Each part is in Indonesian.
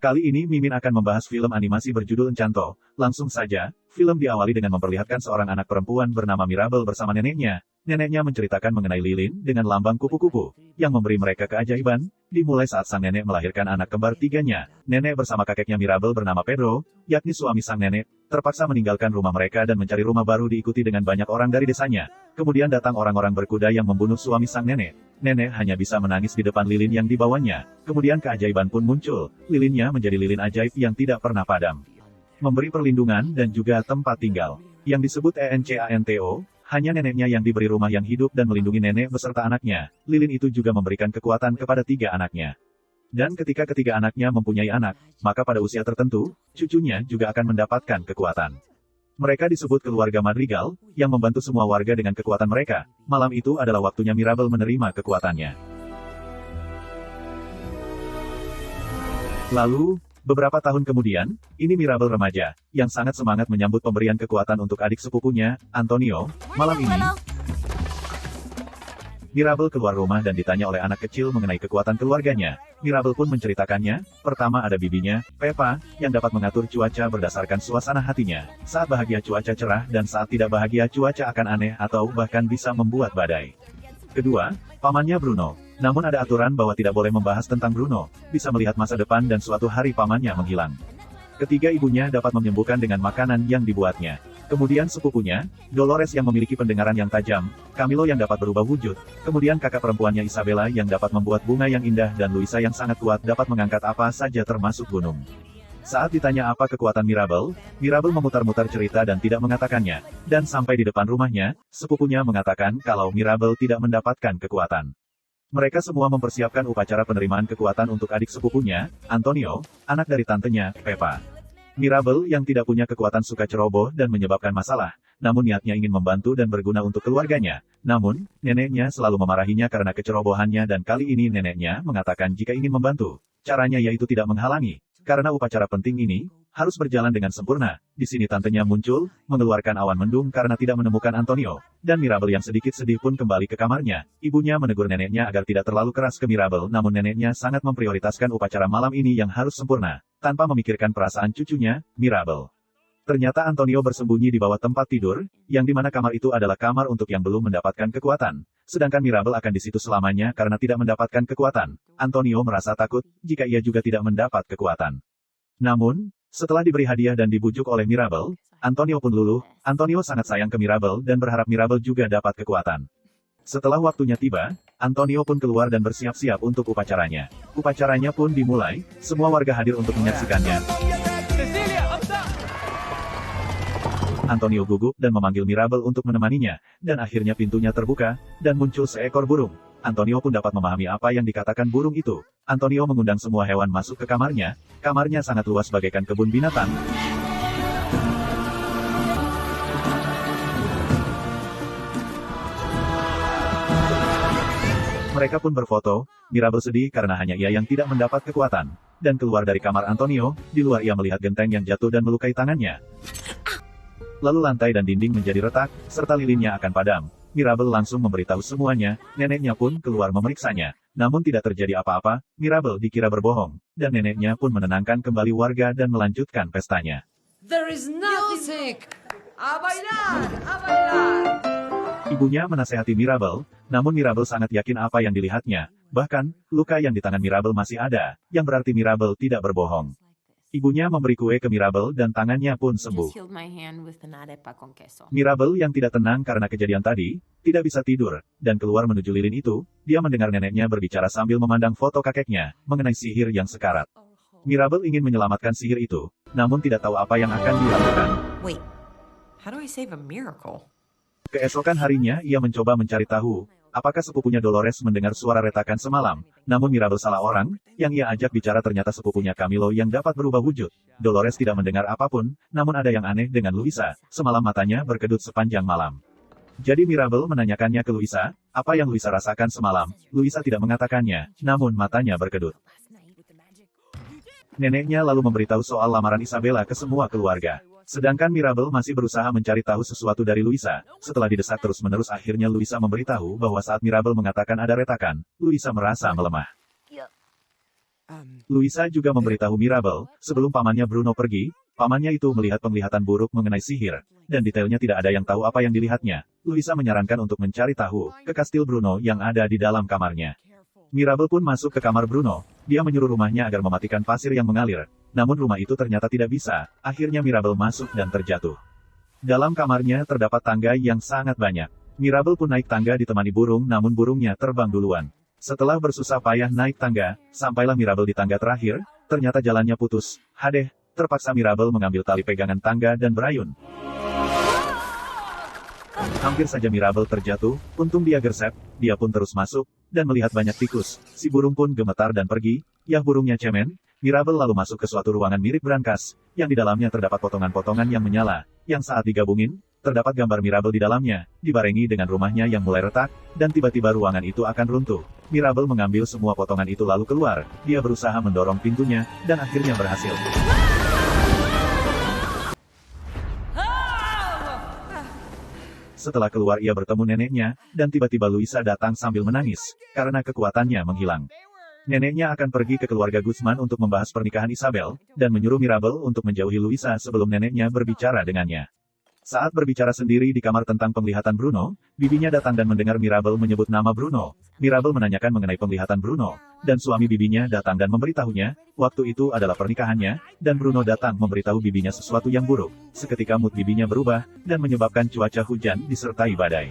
Kali ini Mimin akan membahas film animasi berjudul Encanto. Langsung saja, film diawali dengan memperlihatkan seorang anak perempuan bernama Mirabel bersama neneknya. Neneknya menceritakan mengenai lilin dengan lambang kupu-kupu, yang memberi mereka keajaiban, dimulai saat sang nenek melahirkan anak kembar tiganya. Nenek bersama kakeknya Mirabel bernama Pedro, yakni suami sang nenek, terpaksa meninggalkan rumah mereka dan mencari rumah baru diikuti dengan banyak orang dari desanya. Kemudian datang orang-orang berkuda yang membunuh suami sang nenek. Nenek hanya bisa menangis di depan lilin yang dibawanya. Kemudian keajaiban pun muncul. Lilinnya menjadi lilin ajaib yang tidak pernah padam, memberi perlindungan dan juga tempat tinggal. Yang disebut Encanto, hanya neneknya yang diberi rumah yang hidup dan melindungi nenek beserta anaknya. Lilin itu juga memberikan kekuatan kepada 3 anaknya. Dan ketika ketiga anaknya mempunyai anak, maka pada usia tertentu, cucunya juga akan mendapatkan kekuatan. Mereka disebut keluarga Madrigal, yang membantu semua warga dengan kekuatan mereka. Malam itu adalah waktunya Mirabel menerima kekuatannya. Lalu, beberapa tahun kemudian, ini Mirabel remaja, yang sangat semangat menyambut pemberian kekuatan untuk adik sepupunya, Antonio. Malam ini, Mirabel keluar rumah dan ditanya oleh anak kecil mengenai kekuatan keluarganya. Mirabel pun menceritakannya. Pertama ada bibinya, Peppa, yang dapat mengatur cuaca berdasarkan suasana hatinya. Saat bahagia cuaca cerah dan saat tidak bahagia cuaca akan aneh atau bahkan bisa membuat badai. Kedua, pamannya Bruno. Namun ada aturan bahwa tidak boleh membahas tentang Bruno, bisa melihat masa depan dan suatu hari pamannya menghilang. Ketiga, ibunya dapat menyembuhkan dengan makanan yang dibuatnya. Kemudian sepupunya, Dolores yang memiliki pendengaran yang tajam, Camilo yang dapat berubah wujud, kemudian kakak perempuannya Isabella yang dapat membuat bunga yang indah dan Luisa yang sangat kuat dapat mengangkat apa saja termasuk gunung. Saat ditanya apa kekuatan Mirabel, Mirabel memutar-mutar cerita dan tidak mengatakannya, dan sampai di depan rumahnya, sepupunya mengatakan kalau Mirabel tidak mendapatkan kekuatan. Mereka semua mempersiapkan upacara penerimaan kekuatan untuk adik sepupunya, Antonio, anak dari tantenya, Peppa. Mirabel yang tidak punya kekuatan suka ceroboh dan menyebabkan masalah, namun niatnya ingin membantu dan berguna untuk keluarganya. Namun, neneknya selalu memarahinya karena kecerobohannya dan kali ini neneknya mengatakan jika ingin membantu, caranya yaitu tidak menghalangi. Karena upacara penting ini harus berjalan dengan sempurna. Di sini tantenya muncul, mengeluarkan awan mendung karena tidak menemukan Antonio, dan Mirabel yang sedikit sedih pun kembali ke kamarnya. Ibunya menegur neneknya agar tidak terlalu keras ke Mirabel, namun neneknya sangat memprioritaskan upacara malam ini yang harus sempurna, tanpa memikirkan perasaan cucunya, Mirabel. Ternyata Antonio bersembunyi di bawah tempat tidur, yang dimana kamar itu adalah kamar untuk yang belum mendapatkan kekuatan. Sedangkan Mirabel akan di situ selamanya karena tidak mendapatkan kekuatan. Antonio merasa takut jika ia juga tidak mendapat kekuatan. Namun, setelah diberi hadiah dan dibujuk oleh Mirabel, Antonio pun luluh. Antonio sangat sayang ke Mirabel dan berharap Mirabel juga dapat kekuatan. Setelah waktunya tiba, Antonio pun keluar dan bersiap-siap untuk upacaranya. Upacaranya pun dimulai, semua warga hadir untuk menyaksikannya. Antonio gugup dan memanggil Mirabel untuk menemaninya, dan akhirnya pintunya terbuka, dan muncul seekor burung. Antonio pun dapat memahami apa yang dikatakan burung itu. Antonio mengundang semua hewan masuk ke kamarnya. Kamarnya sangat luas bagaikan kebun binatang. Mereka pun berfoto. Mirabel sedih karena hanya ia yang tidak mendapat kekuatan. Dan keluar dari kamar Antonio, di luar ia melihat genteng yang jatuh dan melukai tangannya. Lalu lantai dan dinding menjadi retak, serta lilinnya akan padam. Mirabel langsung memberitahu semuanya, neneknya pun keluar memeriksanya. Namun tidak terjadi apa-apa, Mirabel dikira berbohong, dan neneknya pun menenangkan kembali warga dan melanjutkan pestanya. There is music! A bailar! A bailar! Ibunya menasehati Mirabel, namun Mirabel sangat yakin apa yang dilihatnya. Bahkan, luka yang di tangan Mirabel masih ada, yang berarti Mirabel tidak berbohong. Ibunya memberi kue ke Mirabel dan tangannya pun sembuh. Mirabel yang tidak tenang karena kejadian tadi, tidak bisa tidur, dan keluar menuju lilin itu, dia mendengar neneknya berbicara sambil memandang foto kakeknya, mengenai sihir yang sekarat. Mirabel ingin menyelamatkan sihir itu, namun tidak tahu apa yang akan dilakukan. Wait, how do I save a miracle? Keesokan harinya ia mencoba mencari tahu, apakah sepupunya Dolores mendengar suara retakan semalam. Namun Mirabel salah orang, yang ia ajak bicara ternyata sepupunya Camilo yang dapat berubah wujud. Dolores tidak mendengar apapun, namun ada yang aneh dengan Luisa. Semalam matanya berkedut sepanjang malam. Jadi Mirabel menanyakannya ke Luisa, apa yang Luisa rasakan semalam. Luisa tidak mengatakannya, namun matanya berkedut. Neneknya lalu memberitahu soal lamaran Isabella ke semua keluarga. Sedangkan Mirabel masih berusaha mencari tahu sesuatu dari Luisa. Setelah didesak terus-menerus akhirnya Luisa memberitahu bahwa saat Mirabel mengatakan ada retakan, Luisa merasa melemah. Luisa juga memberitahu Mirabel, sebelum pamannya Bruno pergi, pamannya itu melihat penglihatan buruk mengenai sihir, dan detailnya tidak ada yang tahu apa yang dilihatnya. Luisa menyarankan untuk mencari tahu ke kastil Bruno yang ada di dalam kamarnya. Mirabel pun masuk ke kamar Bruno. Dia menyuruh rumahnya agar mematikan pasir yang mengalir. Namun rumah itu ternyata tidak bisa. Akhirnya Mirabel masuk dan terjatuh. Dalam kamarnya terdapat tangga yang sangat banyak. Mirabel pun naik tangga ditemani burung, namun burungnya terbang duluan. Setelah bersusah payah naik tangga, sampailah Mirabel di tangga terakhir. Ternyata jalannya putus. Hadeh, terpaksa Mirabel mengambil tali pegangan tangga dan berayun. Hampir saja Mirabel terjatuh, untung dia gersep, dia pun terus masuk, dan melihat banyak tikus. Si burung pun gemetar dan pergi. Yah, burungnya cemen. Mirabel lalu masuk ke suatu ruangan mirip brankas, yang di dalamnya terdapat potongan-potongan yang menyala, yang saat digabungin, terdapat gambar Mirabel di dalamnya, dibarengi dengan rumahnya yang mulai retak, dan tiba-tiba ruangan itu akan runtuh. Mirabel mengambil semua potongan itu lalu keluar. Dia berusaha mendorong pintunya, dan akhirnya berhasil. Setelah keluar ia bertemu neneknya, dan tiba-tiba Luisa datang sambil menangis, karena kekuatannya menghilang. Neneknya akan pergi ke keluarga Guzman untuk membahas pernikahan Isabel, dan menyuruh Mirabel untuk menjauhi Luisa sebelum neneknya berbicara dengannya. Saat berbicara sendiri di kamar tentang penglihatan Bruno, bibinya datang dan mendengar Mirabel menyebut nama Bruno. Mirabel menanyakan mengenai penglihatan Bruno, dan suami bibinya datang dan memberitahunya, waktu itu adalah pernikahannya, dan Bruno datang memberitahu bibinya sesuatu yang buruk. Seketika mood bibinya berubah, dan menyebabkan cuaca hujan disertai badai.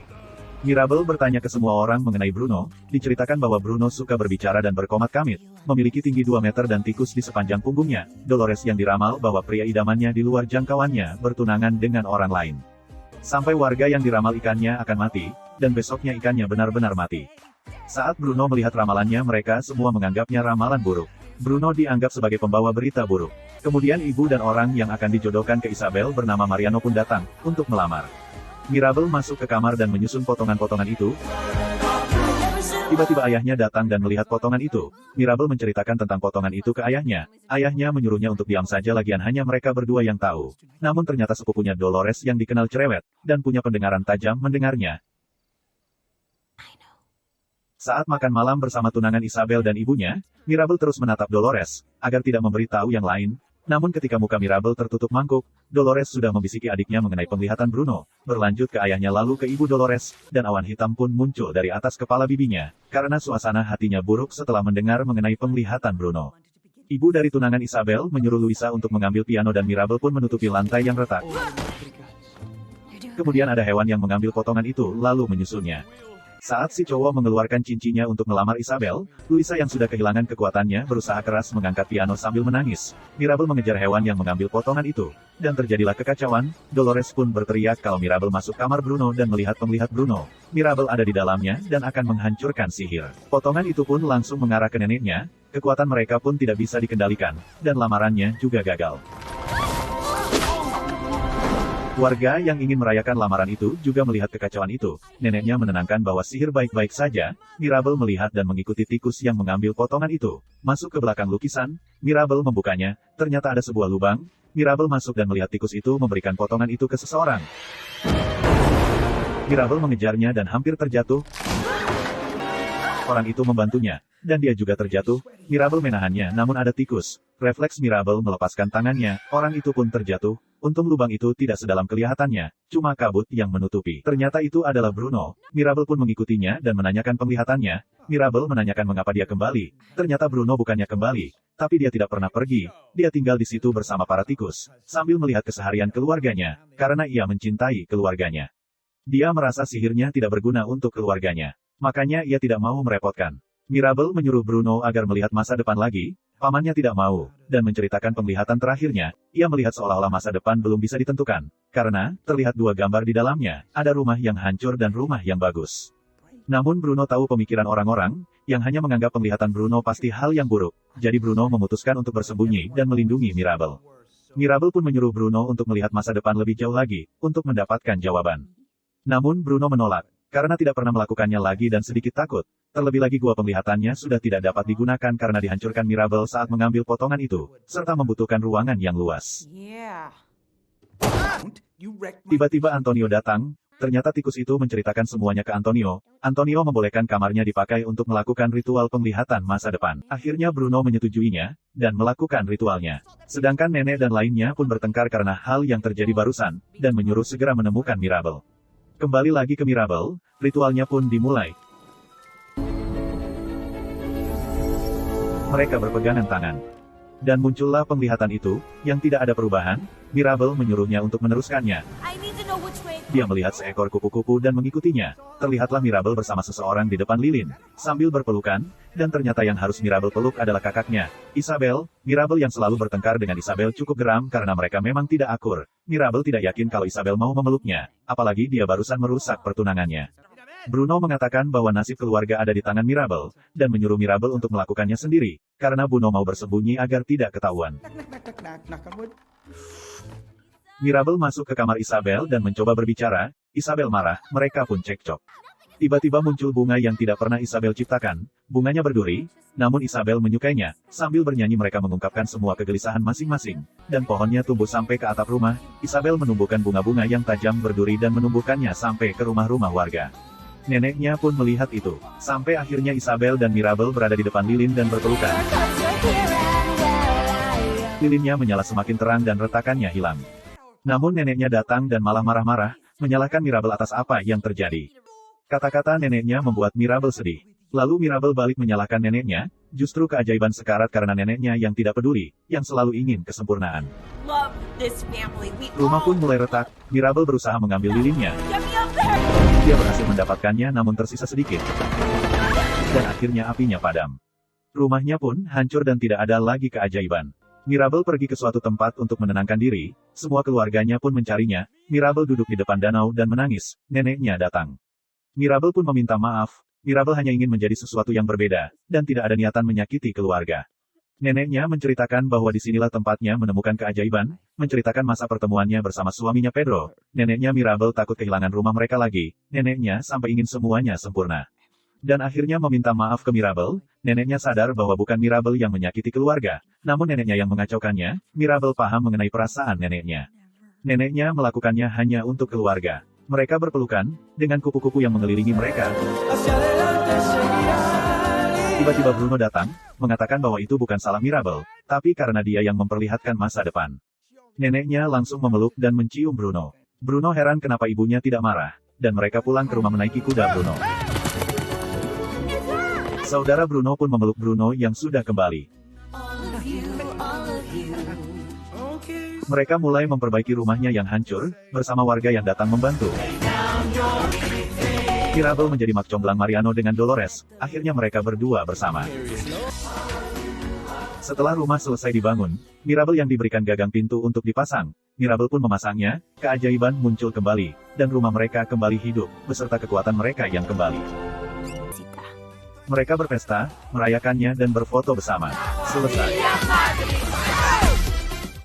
Mirabel bertanya ke semua orang mengenai Bruno, diceritakan bahwa Bruno suka berbicara dan berkomat kamit, memiliki tinggi 2 meter dan tikus di sepanjang punggungnya. Dolores yang diramal bahwa pria idamannya di luar jangkauannya bertunangan dengan orang lain. Sampai warga yang diramal ikannya akan mati, dan besoknya ikannya benar-benar mati. Saat Bruno melihat ramalannya mereka semua menganggapnya ramalan buruk. Bruno dianggap sebagai pembawa berita buruk. Kemudian ibu dan orang yang akan dijodohkan ke Isabel bernama Mariano pun datang, untuk melamar. Mirabel masuk ke kamar dan menyusun potongan-potongan itu. Tiba-tiba ayahnya datang dan melihat potongan itu. Mirabel menceritakan tentang potongan itu ke ayahnya. Ayahnya menyuruhnya untuk diam saja lagian hanya mereka berdua yang tahu. Namun ternyata sepupunya Dolores yang dikenal cerewet, dan punya pendengaran tajam mendengarnya. Saat makan malam bersama tunangan Isabel dan ibunya, Mirabel terus menatap Dolores, agar tidak memberitahu yang lain. Namun ketika muka Mirabel tertutup mangkuk, Dolores sudah membisiki adiknya mengenai penglihatan Bruno, berlanjut ke ayahnya lalu ke ibu Dolores, dan awan hitam pun muncul dari atas kepala bibinya, karena suasana hatinya buruk setelah mendengar mengenai penglihatan Bruno. Ibu dari tunangan Isabel menyuruh Luisa untuk mengambil piano dan Mirabel pun menutupi lantai yang retak. Kemudian ada hewan yang mengambil potongan itu lalu menyusunnya. Saat si cowok mengeluarkan cincinnya untuk melamar Isabel, Luisa yang sudah kehilangan kekuatannya berusaha keras mengangkat piano sambil menangis. Mirabel mengejar hewan yang mengambil potongan itu. Dan terjadilah kekacauan, Dolores pun berteriak kalau Mirabel masuk kamar Bruno dan melihat penglihat Bruno. Mirabel ada di dalamnya dan akan menghancurkan sihir. Potongan itu pun langsung mengarah ke neneknya, kekuatan mereka pun tidak bisa dikendalikan, dan lamarannya juga gagal. Warga yang ingin merayakan lamaran itu juga melihat kekacauan itu. Neneknya menenangkan bahwa sihir baik-baik saja. Mirabel melihat dan mengikuti tikus yang mengambil potongan itu. Masuk ke belakang lukisan, Mirabel membukanya, ternyata ada sebuah lubang. Mirabel masuk dan melihat tikus itu memberikan potongan itu ke seseorang. Mirabel mengejarnya dan hampir terjatuh. Orang itu membantunya, dan dia juga terjatuh. Mirabel menahannya namun ada tikus. Refleks Mirabel melepaskan tangannya, orang itu pun terjatuh. Untung lubang itu tidak sedalam kelihatannya, cuma kabut yang menutupi. Ternyata itu adalah Bruno. Mirabel pun mengikutinya dan menanyakan penglihatannya. Mirabel menanyakan mengapa dia kembali. Ternyata Bruno bukannya kembali, tapi dia tidak pernah pergi. Dia tinggal di situ bersama para tikus, sambil melihat keseharian keluarganya, karena ia mencintai keluarganya. Dia merasa sihirnya tidak berguna untuk keluarganya. Makanya ia tidak mau merepotkan. Mirabel menyuruh Bruno agar melihat masa depan lagi. Pamannya tidak mau, dan menceritakan penglihatan terakhirnya. Ia melihat seolah-olah masa depan belum bisa ditentukan. Karena, terlihat dua gambar di dalamnya, ada rumah yang hancur dan rumah yang bagus. Namun Bruno tahu pemikiran orang-orang, yang hanya menganggap penglihatan Bruno pasti hal yang buruk. Jadi Bruno memutuskan untuk bersembunyi dan melindungi Mirabel. Mirabel pun menyuruh Bruno untuk melihat masa depan lebih jauh lagi, untuk mendapatkan jawaban. Namun Bruno menolak, karena tidak pernah melakukannya lagi dan sedikit takut. Terlebih lagi gua penglihatannya sudah tidak dapat digunakan karena dihancurkan Mirabel saat mengambil potongan itu, serta membutuhkan ruangan yang luas. Tiba-tiba Antonio datang, Ternyata tikus itu menceritakan semuanya ke Antonio. Antonio membolehkan kamarnya dipakai untuk melakukan ritual penglihatan masa depan. Akhirnya Bruno menyetujuinya, dan melakukan ritualnya. Sedangkan nenek dan lainnya pun bertengkar karena hal yang terjadi barusan, dan menyuruh segera menemukan Mirabel. Kembali lagi ke Mirabel, ritualnya pun dimulai. Mereka berpegangan tangan. Dan muncullah penglihatan itu, yang tidak ada perubahan. Mirabel menyuruhnya untuk meneruskannya. Dia melihat seekor kupu-kupu dan mengikutinya. Terlihatlah Mirabel bersama seseorang di depan lilin, sambil berpelukan, dan ternyata yang harus Mirabel peluk adalah kakaknya, Isabel. Mirabel yang selalu bertengkar dengan Isabel cukup geram karena mereka memang tidak akur. Mirabel tidak yakin kalau Isabel mau memeluknya, apalagi dia barusan merusak pertunangannya. Bruno mengatakan bahwa nasib keluarga ada di tangan Mirabel, dan menyuruh Mirabel untuk melakukannya sendiri, karena Bruno mau bersembunyi agar tidak ketahuan. Mirabel masuk ke kamar Isabel dan mencoba berbicara. Isabel marah, mereka pun cekcok. Tiba-tiba muncul bunga yang tidak pernah Isabel ciptakan. Bunganya berduri, namun Isabel menyukainya. Sambil bernyanyi mereka mengungkapkan semua kegelisahan masing-masing. Dan pohonnya tumbuh sampai ke atap rumah. Isabel menumbuhkan bunga-bunga yang tajam berduri dan menumbuhkannya sampai ke rumah-rumah warga. Neneknya pun melihat itu. Sampai akhirnya Isabel dan Mirabel berada di depan lilin dan berpelukan. Lilinnya menyala semakin terang dan retakannya hilang. Namun neneknya datang dan malah marah-marah, menyalahkan Mirabel atas apa yang terjadi. Kata-kata neneknya membuat Mirabel sedih. Lalu Mirabel balik menyalahkan neneknya, justru keajaiban sekarat karena neneknya yang tidak peduli, yang selalu ingin kesempurnaan. Rumah pun mulai retak, Mirabel berusaha mengambil lilinnya. Dia berhasil mendapatkannya namun tersisa sedikit. Dan akhirnya apinya padam. Rumahnya pun hancur dan tidak ada lagi keajaiban. Mirabel pergi ke suatu tempat untuk menenangkan diri, semua keluarganya pun mencarinya. Mirabel duduk di depan danau dan menangis, neneknya datang. Mirabel pun meminta maaf, Mirabel hanya ingin menjadi sesuatu yang berbeda, dan tidak ada niatan menyakiti keluarga. Neneknya menceritakan bahwa disinilah tempatnya menemukan keajaiban, menceritakan masa pertemuannya bersama suaminya Pedro. Neneknya Mirabel takut kehilangan rumah mereka lagi, neneknya sampai ingin semuanya sempurna. Dan akhirnya meminta maaf ke Mirabel. Neneknya sadar bahwa bukan Mirabel yang menyakiti keluarga, namun neneknya yang mengacaukannya. Mirabel paham mengenai perasaan neneknya. Neneknya melakukannya hanya untuk keluarga. Mereka berpelukan, dengan kupu-kupu yang mengelilingi mereka. Tiba-tiba Bruno datang, mengatakan bahwa itu bukan salah Mirabel, tapi karena dia yang memperlihatkan masa depan. Neneknya langsung memeluk dan mencium Bruno. Bruno heran kenapa ibunya tidak marah, dan mereka pulang ke rumah menaiki kuda Bruno. Saudara Bruno pun memeluk Bruno yang sudah kembali. Mereka mulai memperbaiki rumahnya yang hancur, bersama warga yang datang membantu. Mirabel menjadi mak comblang Mariano dengan Dolores, akhirnya mereka berdua bersama. Setelah rumah selesai dibangun, Mirabel yang diberikan gagang pintu untuk dipasang. Mirabel pun memasangnya, keajaiban muncul kembali, dan rumah mereka kembali hidup, beserta kekuatan mereka yang kembali. Mereka berpesta, merayakannya dan berfoto bersama. Selesai.